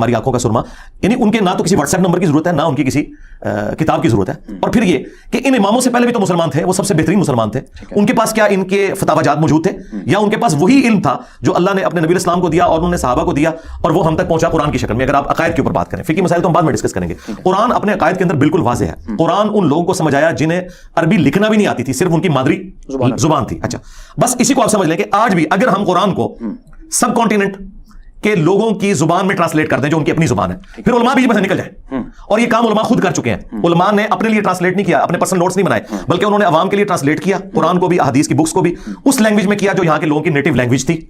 ہماری آنکھوں کا سرما. یعنی ان کے نہ تو کسی واٹس ایپ نمبر کی ضرورت ہے نہ ان کی کسی کتاب کی ضرورت ہے. اور پھر یہ کہ ان اماموں سے پہلے بھی تو مسلمان تھے, وہ سب سے بہترین مسلمان تھے. ان کے پاس کیا ان کے فتاوی جات موجود تھے, یا ان کے پاس وہی علم تھا جو اللہ نے اپنے نبی اسلام کو دیا اور انہوں نے صحابہ کو دیا اور وہ ہم تک پہنچا قرآن کی شکل میں. اگر آپ عقائد کے اوپر بات کریں, فقہی مسائل تو ہم بعد میں ڈسکس کریں گے. قرآن اپنے عقائد کے اندر بالکل واضح ہے. قرآن ان لوگوں کو سمجھ آیا جنہیں عربی لکھنا بھی نہیں آتی تھی, صرف ان کی مادری زبان تھی. اچھا, بس اسی کو آپ سمجھ لیں کہ آج بھی اگر ہم قرآن کو سب کانٹیننٹ کہ لوگوں کی زبان میں ٹرانسلیٹ کر دیں جو ان کی اپنی زبان ہے, پھر علماء بھی بس نکل جائیں. اور یہ کام علماء خود کر چکے ہیں. علماء نے اپنے لیے ٹرانسلیٹ نہیں کیا, اپنے پرسنل نوٹس نہیں بنائے, بلکہ انہوں نے عوام کے لیے ٹرانسلیٹ کیا قرآن کو بھی, احادیث کی بکس کو بھی اس لینگویج میں کیا جو یہاں کے لوگوں کی نیٹو لینگویج تھی.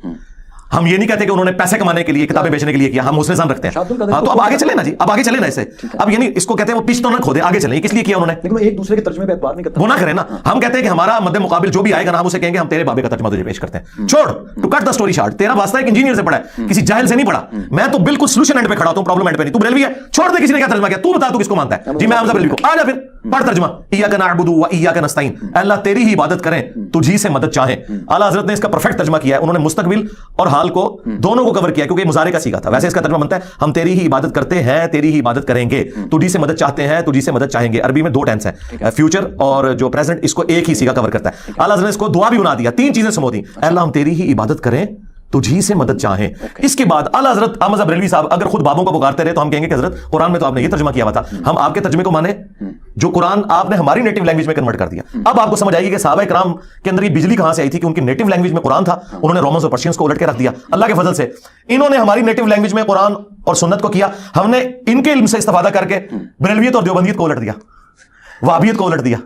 ہم یہ نہیں کہتے کہ انہوں نے پیسے کمانے کے لیے کتابیں بیچنے کے لیے کیا, ہم حسن ظن رکھتے ہیں. ہاں تو اب آگے چلیں نا جی, اب آگے چلیں نا اسے. اب یعنی اس کو کہتے ہیں وہ پیچ تو نہ کھودیں, آگے چلیں. کس لیے کیا انہوں نے, لیکن ایک دوسرے کے ترجمے پہ اعتبار نہیں کرتے, وہ نہ کریں نا. ہم کہتے ہیں کہ ہمارا مد مقابل جو بھی آئے گا نا ہم اسے کہیں گے ہم تیرے بابے کا ترجمہ تجھے پیش کرتے ہیں. چھوڑ, to cut the story short, تیرا واسطہ ایک انجینئر سے پڑھا ہے, کسی جاہل سے نہیں پڑھا. میں تو بالکل سولوشن اینڈ پہ کھڑا ہوں, پرابلم اینڈ پہ نہیں. تو بریلوی ہے, چھوڑ دے کسی نے کیا ترجمہ کیا, تو بتا تو کس کو مانتا ہے. جی میں حمزہ بریلوی کو, آ جا پھر پڑھ ترجمہ. ایاک نعبد و ایاک نستعین, اللہ تیری ہی عبادت کریں تجھی سے مدد چاہیں. اعلیٰ حضرت نے اس کا پرفیکٹ ترجمہ کیا ہے. انہوں نے مستقبل اور حال کو دونوں کو کور کیا کیونکہ مضارع کا سیکھا تھا. ویسے اس کا ترجمہ بنتا ہے ہم تیری ہی عبادت کرتے ہیں, تیری ہی عبادت کریں گے, تجھی سے مدد چاہتے ہیں, تجھی سے مدد چاہیں گے. عربی میں دو ٹینس ہیں, فیوچر اور جو پریزنٹ, اس کو ایک ہی سیگا کور کرتا ہے. اعلیٰ حضرت نے اس کو دعا بھی بنا دیا, تین چیزیں سمو دی. اللہ ہم تیری ہی عبادت کریں تجھی سے مدد چاہیں. اس کے بعد اعلیٰ حضرت احمد بریلوی صاحب اگر خود بابوں کو پکارتے رہے تو ہم کہیں گے کہ حضرت قرآن میں تو آپ نے یہ ترجمہ کیا ہوا تھا, ہم آپ کے ترجمے کو مانے جو قرآن آپ نے ہماری نیٹو لینگویج میں کنورٹ کر دیا. اب آپ کو سمجھ آئے گی کہ صحابہ کرام کے اندر یہ بجلی کہاں سے آئی تھی کہ ان کی نیٹو لینگویج میں قرآن تھا, انہوں نے رومنز اور پرشینز کو الٹ کے رکھ دیا. اللہ کے فضل سے انہوں نے ہماری نیٹو لینگویج میں قرآن اور سنت کو کیا, ہم نے ان کے علم سے استفادہ کر کے بریلویت اور دیوبندیت کو الٹ دیا, وہابیت کو الٹ دیا,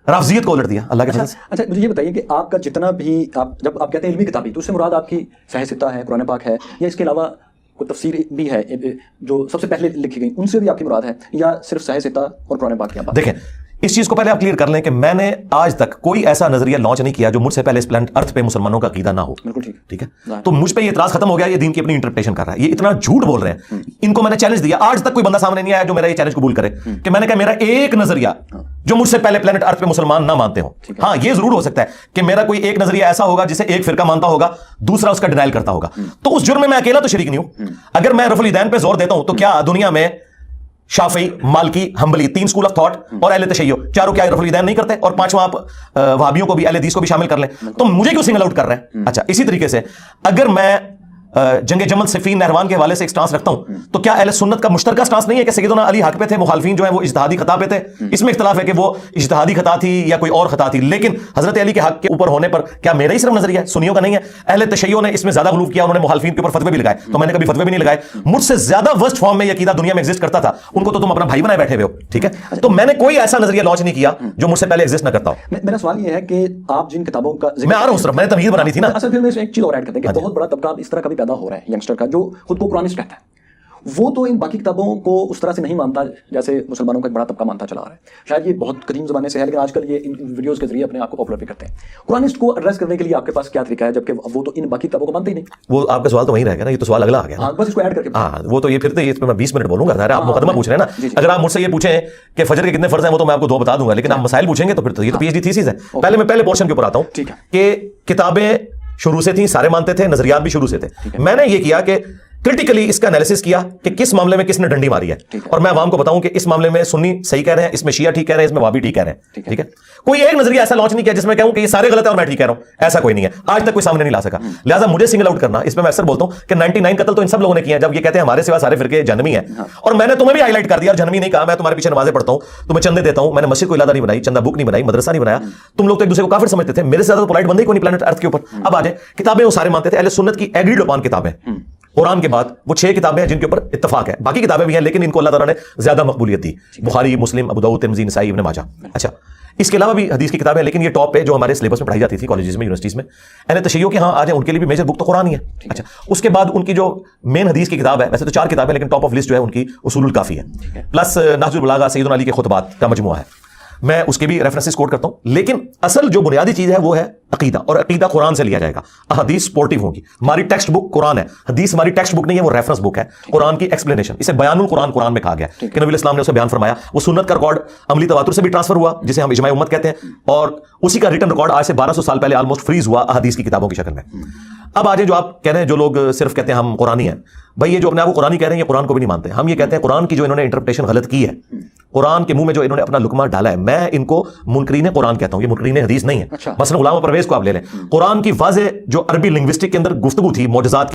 رافضیت کو الٹ دیا. اللہ کے فضل سے. اچھا مجھے یہ بتائیے کہ آپ کا جتنا بھی جب آپ کہتے ہیں علمی کتابی, تو اس سے مراد آپ کی صحیح ستہ ہے, قرآن پاک ہے, یا اس کے علاوہ کوئی تفسیر بھی ہے جو سب سے پہلے لکھی گئی, ان سے بھی آپ کی مراد ہے, یا صرف صحیح ستہ اور قرآن پاک کی بات؟ دیکھیں اس چیز کو پہلے آپ کلیئر کر لیں کہ میں نے آج تک کوئی ایسا نظریہ لانچ نہیں کیا جو مجھ سے پہلے اس پلانٹ ارتھ پہ مسلمانوں کا عقیدہ نہ ہو. بالکل ٹھیک ہے, تو مجھ پہ یہ اعتراض ختم ہو گیا, یہ دین کی اپنی انٹرپریٹیشن کر رہا ہے, یہ اتنا جھوٹ بول رہے ہیں. ان کو میں نے چیلنج دیا, آج تک کوئی بندہ سامنے نہیں آیا جو میرا یہ چیلنج قبول کرے کہ میں نے کہا میرا ایک نظریہ جو مجھ سے پہلے پلانٹ ارتھ پہ مسلمان نہ مانتے ہوں. ہاں یہ ضرور ہو سکتا ہے کہ میرا کوئی ایک نظریہ ایسا ہوگا جسے ایک فرقہ مانتا ہوگا, دوسرا اس کا ڈینائل کرتا ہوگا, تو اس جرم میں اکیلا تو شریک نہیں ہوں. اگر میں رفع الیدین پہ زور دیتا ہوں تو کیا دنیا میں شافعی, مالکی, حنبلی, تین اسکول آف تھاٹ اور اہل تشیع چاروں کیا رفع الیدین نہیں کرتے, اور پانچواں آپ وہابیوں کو بھی, اہل حدیث کو بھی شامل کر لیں, تو مجھے کیوں سنگل آؤٹ کر رہے ہیں؟ اچھا اسی طریقے سے اگر میں جنگ جمل صفین نہروان کے حوالے سے ایک سٹانس رکھتا ہوں تو کیا اہل سنت کا مشترکہ سٹانس نہیں ہے کہ سیدنا علی حق پہ تھے, مخالفین جو ہیں وہ اجتہادی خطا پہ تھے؟ اس میں اختلاف ہے کہ وہ اجتہادی خطا تھی یا کوئی اور خطا تھی, لیکن حضرت علی کے حق کے اوپر ہونے پر کیا میرا ہی صرف نظریہ ہے, سنیوں کا نہیں ہے؟ اہل تشیع نے اس میں زیادہ غلو کیا, انہوں نے مخالفین کے اوپر فتوے بھی لگائے, تو میں نے کبھی فتوے بھی نہیں لگائے. مجھ سے زیادہ ورسٹ فارم میں یہ عقیدہ دنیا میں ایگزسٹ کرتا تھا, ان کو تو تم اپنا بھائی بنائے بیٹھے ہوئے ہو. ٹھیک ہے, تو میں نے کوئی ایسا نظریہ لانچ نہیں کیا جو مجھ سے پہلے ایگزسٹ نہ کرتا ہو. میرا سوال یہ ہے کہ آپ جن کتابوں کا میں آ رہا ہوں, صرف میں نے تمہید بنانی تھی نا. اصل پھر میں ایک چیز اور ایڈ کرتے ہیں کہ بہت بڑا طبقہ اس طرح کا بھی پیدا ہو رہا ہے ینگسٹر کا جو خود کو قرآنسٹ کہتا ہے. وہ تو ان باقی کتابوں کو اس طرح سے نہیں مانتا جیسے مسلمانوں کا ایک بڑا طبقہ مانتا چلا رہا ہے. شاید یہ بہت قدیم زمانے سے ہے, لیکن آج کل یہ ان ویڈیوز کے ذریعے اپنے آپ کو پاپولر بھی کرتے ہیں. قرآنسٹ کو ایڈریس کرنے کے لیے آپ کے پاس کیا طریقہ ہے, جبکہ وہ تو ان باقی کتابوں کو مانتے ہی نہیں؟ وہ آپ کا سوال تو وہیں رہ گیا نا, یہ تو سوال اگلا آ گیا. ہاں بس اس کو ایڈ کر کے. ہاں وہ تو یہ پھر اس پہ میں 20 منٹ بولوں گا. آپ مقدمہ پوچھ رہے ہیں نا, اگر آپ مجھ سے یہ پوچھیں کہ فجر کے کتنے فرض ہیں وہ تو میں آپ کو دو بتا دوں گا, لیکن آپ مسائل پوچھیں گے تو پھر تو یہ تو پی ایچ ڈی تھیسس ہے. پہلے میں پہلے پورشن کے اوپر آتا ہوں کہ کتابیں شروع سے تھیں, سارے مانتے تھے, نظریات بھی شروع سے تھے. میں نے یہ کیا کہ کرٹیکلی اس کا انالیسس کیا کہ کس معاملے میں کس نے ڈنڈی ماری ہے, اور میں عوام کو بتاؤں کہ اس معاملے میں سنی صحیح کہہ رہے ہیں, اس میں شیعہ ٹھیک کہہ رہے ہیں, اس میں وہابی ٹھیک کہہ رہے ہیں. ٹھیک ہے, کوئی ایک نظریہ ایسا لانچ نہیں کیا جس میں کہوں کہ یہ سارے غلط ہیں اور میں ٹھیک کہہ رہا ہوں, ایسا کوئی نہیں ہے, آج تک کوئی سامنے نہیں لا سکا. لہٰذا مجھے سنگل آؤٹ کرنا, اس میں اکثر بولتا ہوں کہ 99 قتل تو ان سب لوگوں نے کیا ہے, جب یہ کہتے ہیں ہمارے سوا سارے فرقے جہنمی ہیں, اور میں نے تمہیں بھی ہائی لائٹ کر دیا, اور جہنمی نہیں کہا, میں تمہارے پیچھے نمازیں پڑھتا ہوں, تمہیں چندے دیتا ہوں, میں نے مسجد کو علادہ نہیں بنائی, چندہ بک نہیں بنائی, مدرسہ نہیں بنایا, تم لوگ تو ایک دوسرے کو کافر سمجھتے تھے, میرے سے زیادہ پولائٹ بندے ہی کوئی نہیں پلانٹ ارتھ کے اوپر. اب آ جائیں کتابیں, وہ سارے مانتے تھے, اہل سنت کی ایگریڈ اپان کتابیں قرآن کے بعد وہ 6 کتابیں ہیں جن کے اوپر اتفاق ہے, باقی کتابیں بھی ہیں لیکن ان کو اللہ تعالیٰ نے زیادہ مقبولیت دی, بخاری, مسلم, ابو داؤد, ترمذی, نسائی, ابن ماجہ. اچھا اس کے علاوہ بھی حدیث کی کتابیں, لیکن یہ ٹاپ پہ جو ہمارے سلیبس میں پڑھائی جاتی تھی کالجز میں, یونیورسٹیز میں, اہل تشیع کے ہاں آ جائیں, ان کے لیے بھی میجر بک تو قرآن ہی ہے. اچھا اس کے بعد ان کی جو مین حدیث کی کتاب ہے, ویسے تو 4 کتابیں لیکن ٹاپ آف لسٹ جو ہے ان کی اصول الکافی ہے, پلس نہج البلاغہ سیدنا علی کے خطبات کا مجموعہ ہے, میں اس کے بھی ریفرنسز کوٹ کرتا ہوں. لیکن اصل جو بنیادی چیز ہے وہ ہے عقیدہ, اور عقیدہ قرآن سے لیا جائے گا. احادیث سپورٹیو ہوں گی, ہماری ٹیکسٹ بک قرآن ہے, حدیث ہماری ٹیکسٹ بک نہیں ہے, وہ ریفرنس بک ہے, قرآن کی ایکسپلینیشن. اسے بیان القرآن قرآن میں کہا گیا کہ نبی اسلام نے اسے بیان فرمایا. وہ سنت کا ریکارڈ عملی تواتر سے بھی ٹرانسفر ہوا جسے ہم اجماع امت کہتے ہیں, اور اسی کا ریٹن ریکارڈ آج سے 1200 سال پہلے آلموسٹ فریز ہوا احادیث کی کتابوں کی شکل میں. اب آج جو آپ کہہ رہے ہیں, جو لوگ صرف کہتے ہیں ہم قرآنی ہیں, بھائی یہ جو اپنے آپ کو قرآن کہہ رہے ہیں یہ قرآن کو بھی نہیں مانتے. ہم یہ کہتے ہیں قرآن کی جو انہوں نے انٹرپریٹیشن غلط کی ہے, قرآن کے منہ میں جو انہوں نے اپنا لقمہ ڈالا ہے, میں ان کو منکرین قرآن کہتا ہوں, یہ منکرین حدیث نہیں ہے. مثلا غلام پرویز کو آپ لے لیں, قرآن کی واضح جو عربی لنگوسٹک کے اندر گفتگو تھی معجزات